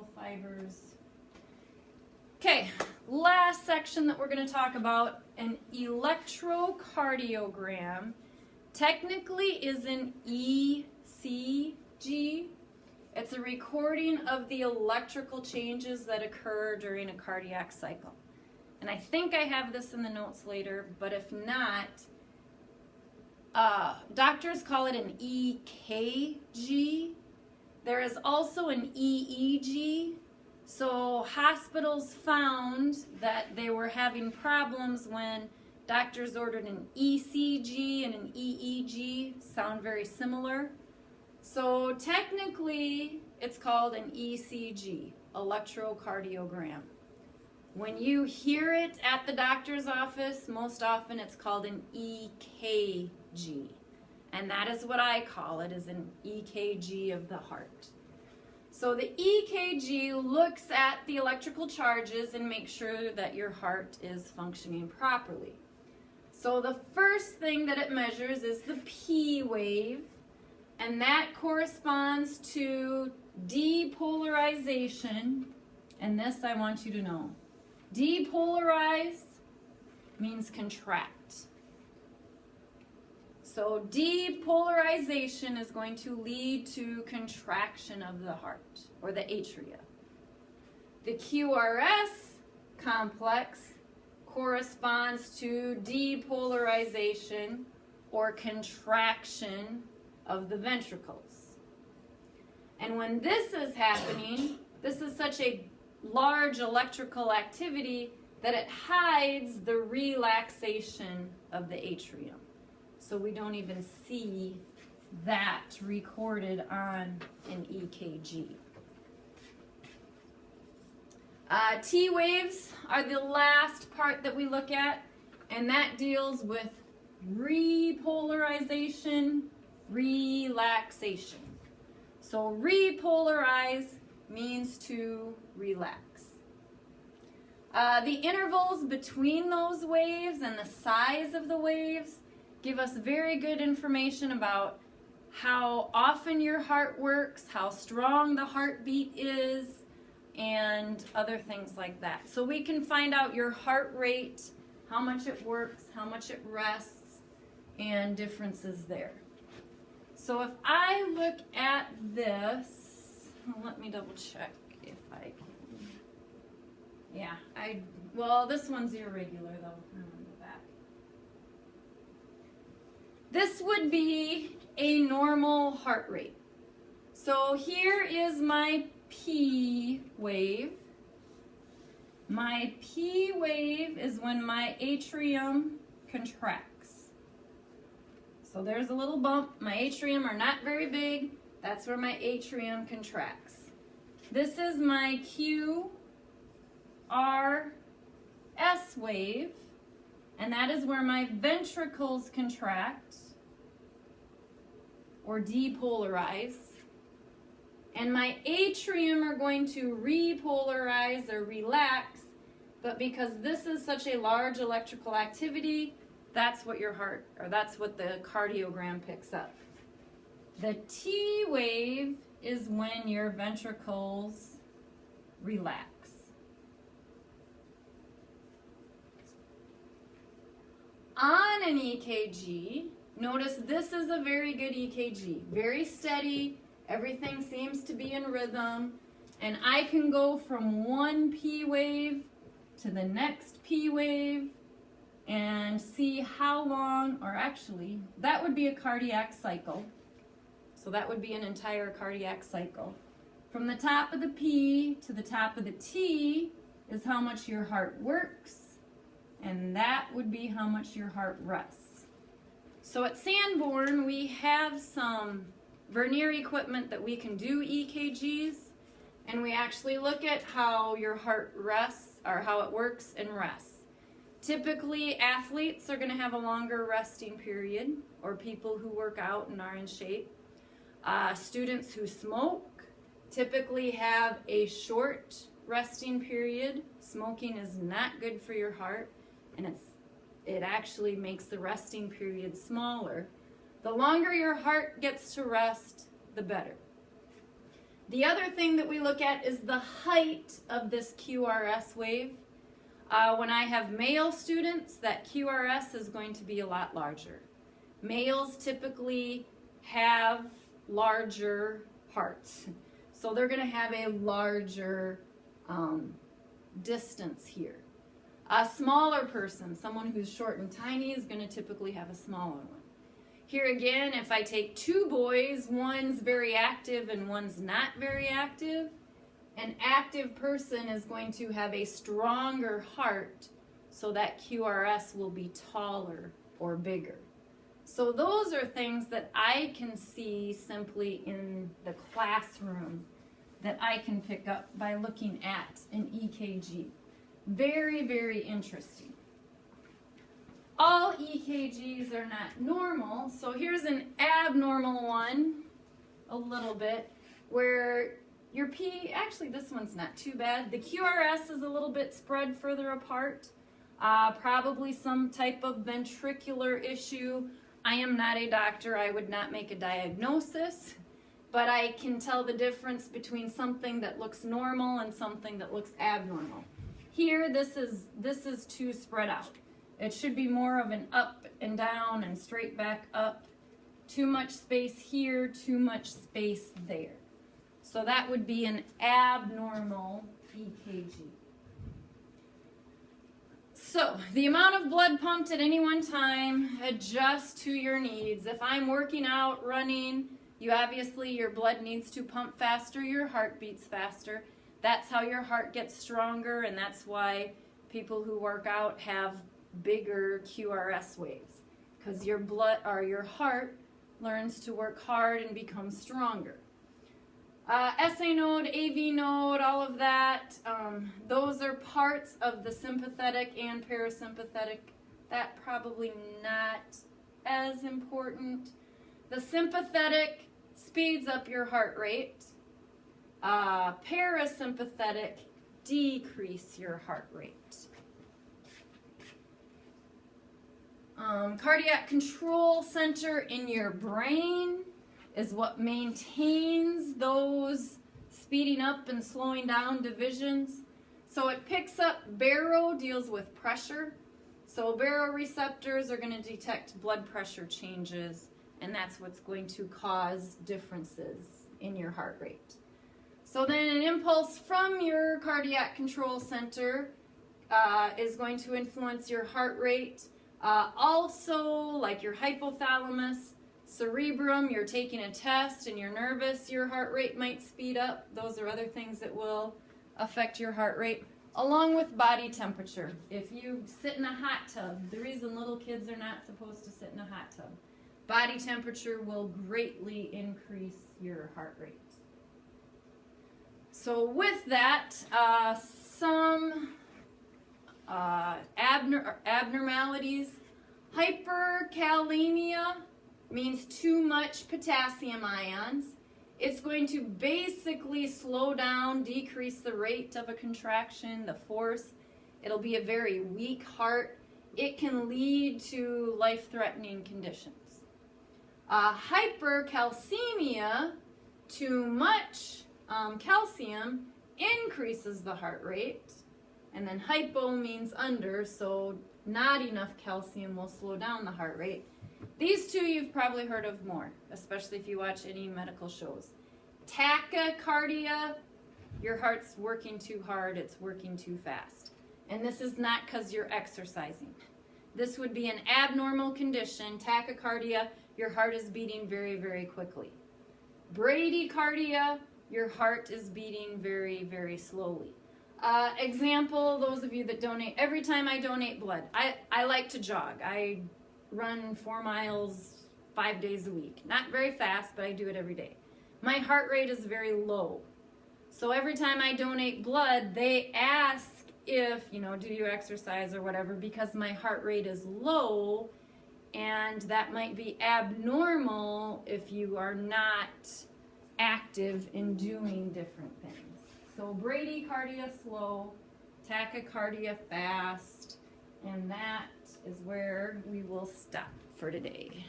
muscle fibers. Okay, last section that we're going to talk about, an electrocardiogram technically is an ECG. It's a recording of the electrical changes that occur during a cardiac cycle. And I think I have this in the notes later, but if not, doctors call it an EKG. There is also an EEG. So hospitals found that they were having problems when doctors ordered an ECG and an EEG, sound very similar. So technically, it's called an ECG, electrocardiogram. When you hear it at the doctor's office, most often it's called an EKG. And that is what I call it, is an EKG of the heart. So the EKG looks at the electrical charges and makes sure that your heart is functioning properly. So the first thing that it measures is the P wave, and that corresponds to depolarization. And this I want you to know. Depolarize means contract. So depolarization is going to lead to contraction of the heart, or the atria. The QRS complex corresponds to depolarization or contraction of the ventricles. And when this is happening, this is such a large electrical activity that it hides the relaxation of the atrium. So we don't even see that recorded on an EKG. T waves are the last part that we look at, and that deals with repolarization, relaxation. So repolarize means to relax. The intervals between those waves and the size of the waves give us very good information about how often your heart works, how strong the heartbeat is, and other things like that. So we can find out your heart rate, how much it works, how much it rests, and differences there. So if I look at this, let me double check if I can. Yeah, well, this one's irregular though. I'm gonna go back. This would be a normal heart rate. So here is my P wave. My P wave is when my atrium contracts. So there's a little bump. My atrium are not very big. That's where my atrium contracts. This is my QRS wave, and that is where my ventricles contract or depolarize. And my atrium are going to repolarize or relax, but because this is such a large electrical activity, that's what your heart, or that's what the cardiogram picks up. The T wave is when your ventricles relax. On an EKG, notice this is a very good EKG, very steady. Everything seems to be in rhythm, and I can go from one P wave to the next P wave and see how long, or actually, that would be a cardiac cycle. So that would be an entire cardiac cycle. From the top of the P to the top of the T is how much your heart works, and that would be how much your heart rests. So at Sanborn, we have some vernier equipment that we can do EKGs, and we actually look at how your heart rests, or how it works and rests. Typically, athletes are going to have a longer resting period, or people who work out and are in shape. Students who smoke typically have a short resting period. Smoking is not good for your heart, and it actually makes the resting period smaller. The longer your heart gets to rest, the better. The other thing that we look at is the height of this QRS wave. When I have male students, that QRS is going to be a lot larger. Males typically have larger hearts, so they're going to have a larger distance here. A smaller person, someone who's short and tiny, is going to typically have a smaller one. Here again, if I take two boys, one's very active and one's not very active, an active person is going to have a stronger heart, so that QRS will be taller or bigger. So those are things that I can see simply in the classroom that I can pick up by looking at an EKG. Very, very interesting. All EKGs are not normal, so here's an abnormal one, a little bit, where your P, actually this one's not too bad. The QRS is a little bit spread further apart, probably some type of ventricular issue. I am not a doctor, I would not make a diagnosis, but I can tell the difference between something that looks normal and something that looks abnormal. Here, this is too spread out. It should be more of an up and down and straight back up. Too much space here, too much space there. So that would be an abnormal EKG. So the amount of blood pumped at any one time adjusts to your needs. If I'm working out, running, your blood needs to pump faster, your heart beats faster. That's how your heart gets stronger, and that's why people who work out have bigger QRS waves, because your heart learns to work hard and become stronger. SA node, AV node, all of that, those are parts of the sympathetic and parasympathetic. That probably not as important. The sympathetic speeds up your heart rate. Parasympathetic decrease your heart rate. Cardiac control center in your brain is what maintains those speeding up and slowing down divisions. So it picks up, baro deals with pressure. So baroreceptors are going to detect blood pressure changes, and that's what's going to cause differences in your heart rate. So then an impulse from your cardiac control center is going to influence your heart rate. Also, like your hypothalamus, cerebrum, you're taking a test and you're nervous, your heart rate might speed up. Those are other things that will affect your heart rate, along with body temperature. If you sit in a hot tub, the reason little kids are not supposed to sit in a hot tub, body temperature will greatly increase your heart rate. So with that, some abnormalities. Hyperkalemia means too much potassium ions. It's going to basically slow down, decrease the rate of a contraction, the force. It'll be a very weak heart. It can lead to life-threatening conditions. Hypercalcemia, too much calcium, increases the heart rate. And then hypo means under, so not enough calcium will slow down the heart rate. These two you've probably heard of more, especially if you watch any medical shows. Tachycardia, your heart's working too hard, it's working too fast. And this is not because you're exercising. This would be an abnormal condition. Tachycardia, your heart is beating very, very quickly. Bradycardia, your heart is beating very, very slowly. Example, those of you that donate, every time I donate blood, I like to jog. I run 4 miles 5 days a week. Not very fast, but I do it every day. My heart rate is very low. So every time I donate blood, they ask if, do you exercise or whatever, because my heart rate is low, and that might be abnormal if you are not active in doing different things. So bradycardia slow, tachycardia fast, and that is where we will stop for today.